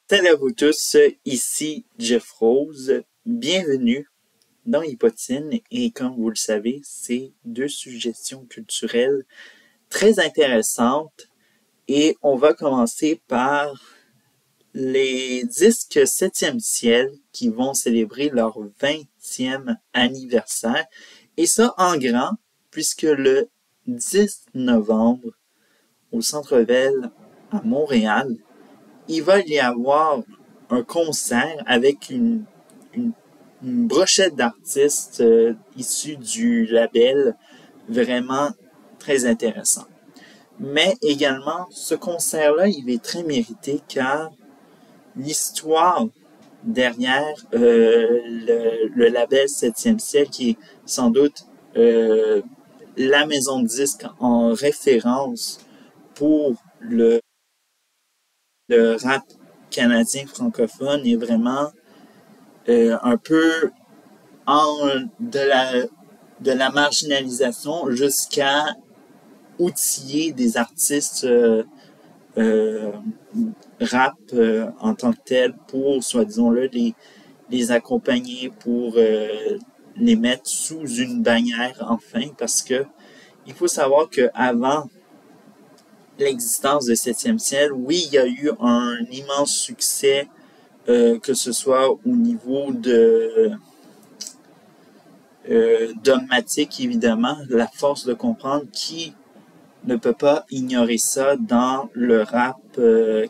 Salut à vous tous, ici Jeff Rose. Bienvenue dans Hypotine et comme vous le savez, c'est deux suggestions culturelles très intéressantes et on va commencer par les disques 7e ciel qui vont célébrer leur 20e anniversaire et ça en grand puisque le 10 novembre au Centre Bell à Montréal, il va y avoir un concert avec une brochette d'artistes issus du label vraiment très intéressant. Mais également, ce concert-là, il est très car l'histoire derrière le label 7e ciel, qui est sans doute la maison de disques en référence pour le rap canadien francophone est vraiment un peu de la marginalisation jusqu'à outiller des artistes rap en tant que tel pour, soi-disant-le, les accompagner, pour les mettre sous une bannière enfin, parce que il faut savoir que avant l'existence de 7e ciel, oui, il y a eu un immense succès, que ce soit au niveau de dogmatique, évidemment, la force de comprendre qui ne peut pas ignorer ça dans le rap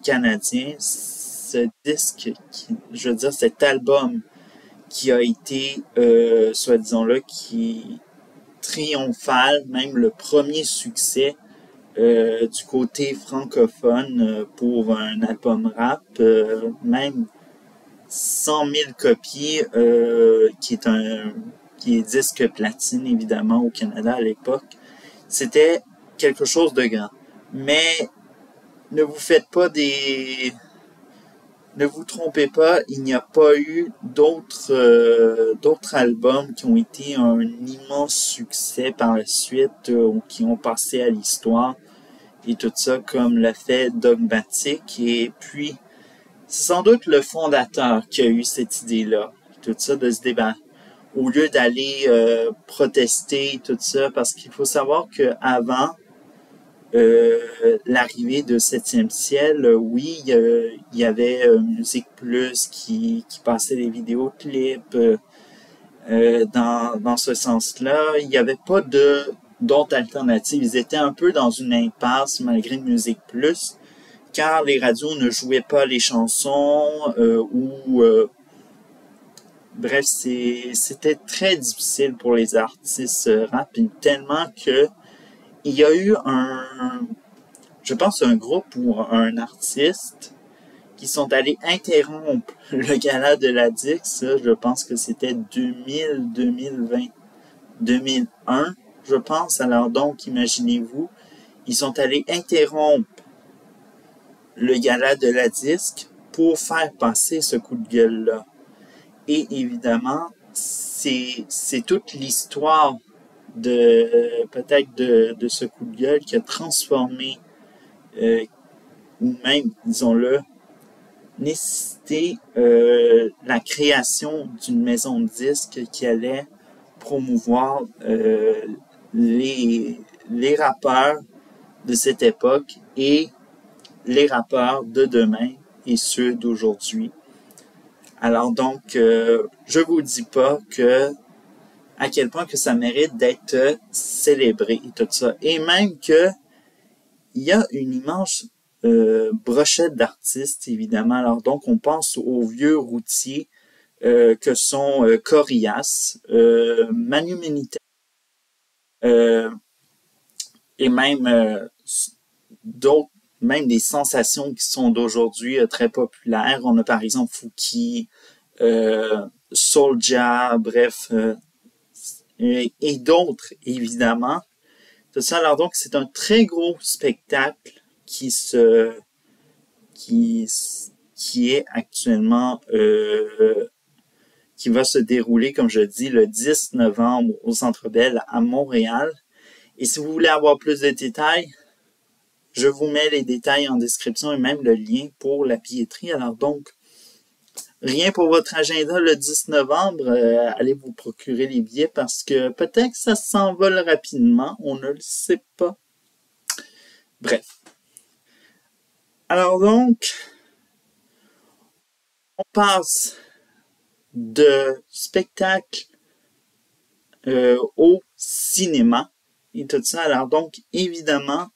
canadien. Ce disque, je veux dire, cet album qui a été, soi-disant-là, qui triomphal, même le premier succès du côté francophone pour un album rap, même 100 000 copies, qui est disque platine évidemment au Canada à l'époque. C'était quelque chose de grand. Mais ne vous faites pas ne vous trompez pas, il n'y a pas eu d'autres albums qui ont été un immense succès par la suite, qui ont passé à l'histoire et tout ça, comme l'a fait Dogmatic. Et puis, c'est sans doute le fondateur qui a eu cette idée-là, tout ça, de se débattre. Au lieu d'aller protester, tout ça, parce qu'il faut savoir qu'avant l'arrivée de 7e ciel, oui, il y avait Musique Plus qui passait des vidéoclips dans ce sens-là. Il n'y avait pas d'autres alternatives. Ils étaient un peu dans une impasse malgré Musique Plus, car les radios ne jouaient pas les chansons bref, c'était très difficile pour les artistes rap, tellement que il y a eu je pense un groupe ou un artiste qui sont allés interrompre le gala de la Dix. Je pense que c'était 2000, 2020, 2001, je pense. Alors donc, imaginez-vous, ils sont allés interrompre le gala de la Disque pour faire passer ce coup de gueule-là. Et évidemment, c'est toute l'histoire peut-être de ce coup de gueule qui a transformé, ou même, disons-le, nécessité la création d'une maison de disques qui allait promouvoir les rappeurs de cette époque et les rappeurs de demain et ceux d'aujourd'hui. Alors donc, je vous dis pas à quel point que ça mérite d'être célébré et tout ça. Et même que il y a une immense brochette d'artistes, évidemment. Alors donc, on pense aux vieux routiers que sont Corias, Manu Militaire, et même d'autres, même des sensations qui sont d'aujourd'hui très populaires. On a par exemple Fouki, Soulja, bref, et d'autres, évidemment. Tout ça, alors donc, c'est un très gros spectacle qui est actuellement, qui va se dérouler, comme je dis, le 10 novembre au Centre Bell à Montréal. Et si vous voulez avoir plus de détails, Je vous mets les détails en description et même le lien pour la billetterie. Alors donc, rien pour votre agenda le 10 novembre. Allez vous procurer les billets parce que peut-être que ça s'envole rapidement. On ne le sait pas. Bref. Alors donc, on passe de spectacle au cinéma et tout ça. Alors donc, évidemment,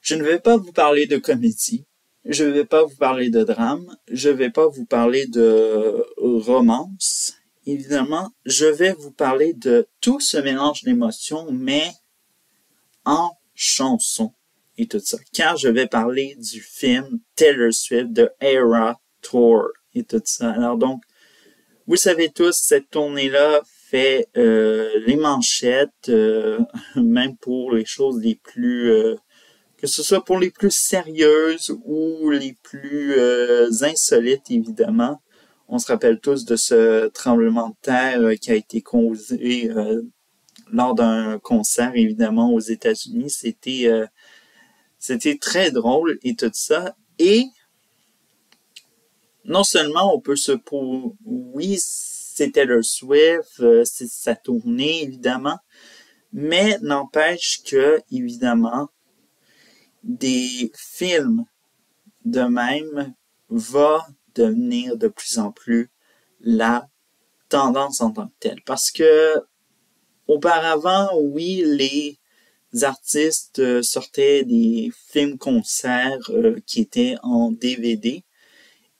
je ne vais pas vous parler de comédie. Je ne vais pas vous parler de drame. Je ne vais pas vous parler de romance. Évidemment, je vais vous parler de tout ce mélange d'émotions, mais en chanson et tout ça. Car je vais parler du film Taylor Swift de Eras Tour et tout ça. Alors donc, vous savez tous, cette tournée-là fait les manchettes, même pour les choses les plus... que ce soit pour les plus sérieuses ou les plus insolites, évidemment. On se rappelle tous de ce tremblement de terre qui a été causé lors d'un concert, évidemment, aux États-Unis. C'était très drôle et tout ça. Et non seulement on peut oui, c'est Taylor Swift, c'est sa tournée, évidemment, mais n'empêche que, évidemment, des films de même va devenir de plus en plus la tendance en tant que telle. Parce que auparavant, oui, les artistes sortaient des films-concerts qui étaient en DVD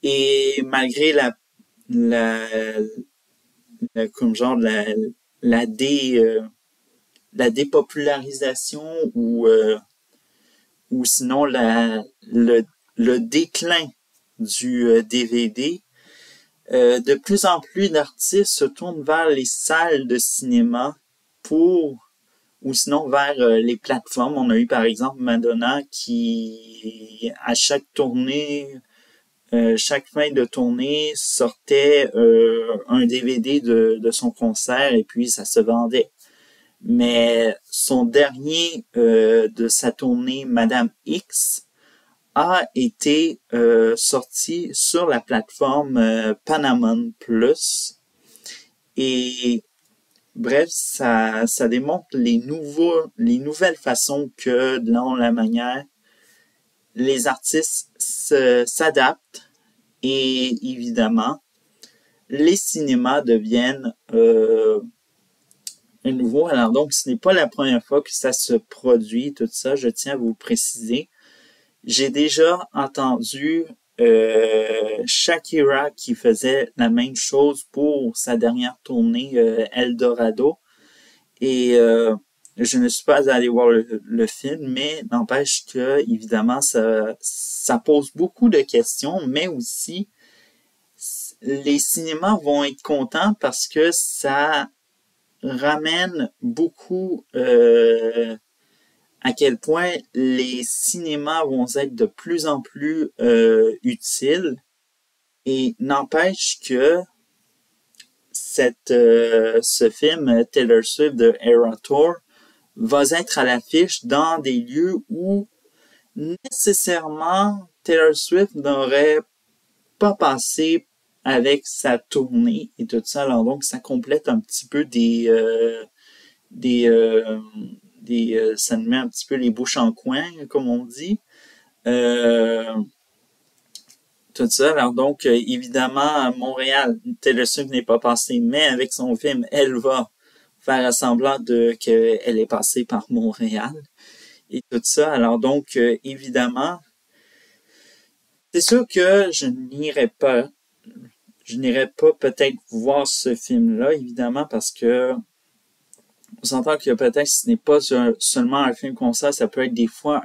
et malgré comme genre la dépopularisation ou sinon le déclin du DVD, de plus en plus d'artistes se tournent vers les salles de cinéma ou sinon vers les plateformes. On a eu par exemple Madonna qui, à chaque tournée, chaque fin de tournée, sortait un DVD de son concert et puis ça se vendait. Mais son dernier de sa tournée, Madame X, a été sorti sur la plateforme Paramount Plus. Et bref, ça démontre les nouvelles façons que, dans la manière, les artistes s'adaptent et évidemment, les cinémas deviennent nouveau. Alors donc, ce n'est pas la première fois que ça se produit, tout ça, je tiens à vous préciser. J'ai déjà entendu Shakira qui faisait la même chose pour sa dernière tournée Eldorado. Et je ne suis pas allé voir le film, mais n'empêche que, évidemment, ça pose beaucoup de questions, mais aussi, les cinémas vont être contents parce que ça ramène beaucoup à quel point les cinémas vont être de plus en plus utiles et n'empêche que ce film Taylor Swift de Eras Tour va être à l'affiche dans des lieux où nécessairement Taylor Swift n'aurait pas passé avec sa tournée et tout ça. Alors donc, ça complète un petit peu ça nous met un petit peu les bouches en coin, comme on dit. Tout ça. Alors donc, évidemment, à Montréal, Taylor Swift n'est pas passée, mais avec son film, elle va faire semblant qu'elle est passée par Montréal et tout ça. Alors donc, évidemment, c'est sûr que je n'irai pas peut-être voir ce film-là, évidemment, parce que on s'entend que peut-être ce n'est pas seulement un film concert, ça peut être des fois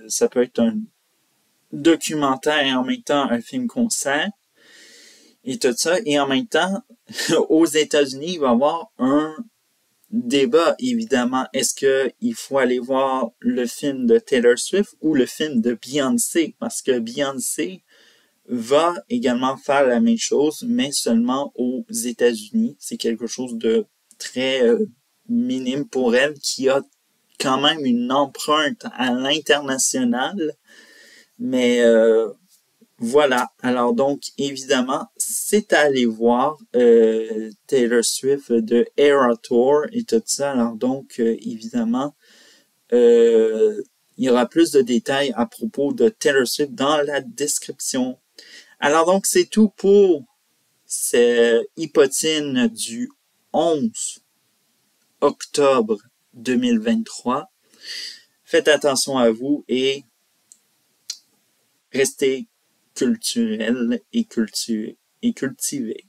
ça peut être un documentaire et en même temps un film concert et tout ça. Et en même temps, aux États-Unis, il va y avoir un débat, évidemment. Est-ce qu'il faut aller voir le film de Taylor Swift ou le film de Beyoncé? Parce que Beyoncé va également faire la même chose, mais seulement aux États-Unis. C'est quelque chose de très minime pour elle, qui a quand même une empreinte à l'international. Mais voilà. Alors donc, évidemment, c'est à aller voir Taylor Swift de Eras Tour et tout ça. Alors donc, évidemment, il y aura plus de détails à propos de Taylor Swift dans la description. Alors donc, c'est tout pour cette hypotine du 11 octobre 2023. Faites attention à vous et restez culturel et cultivé.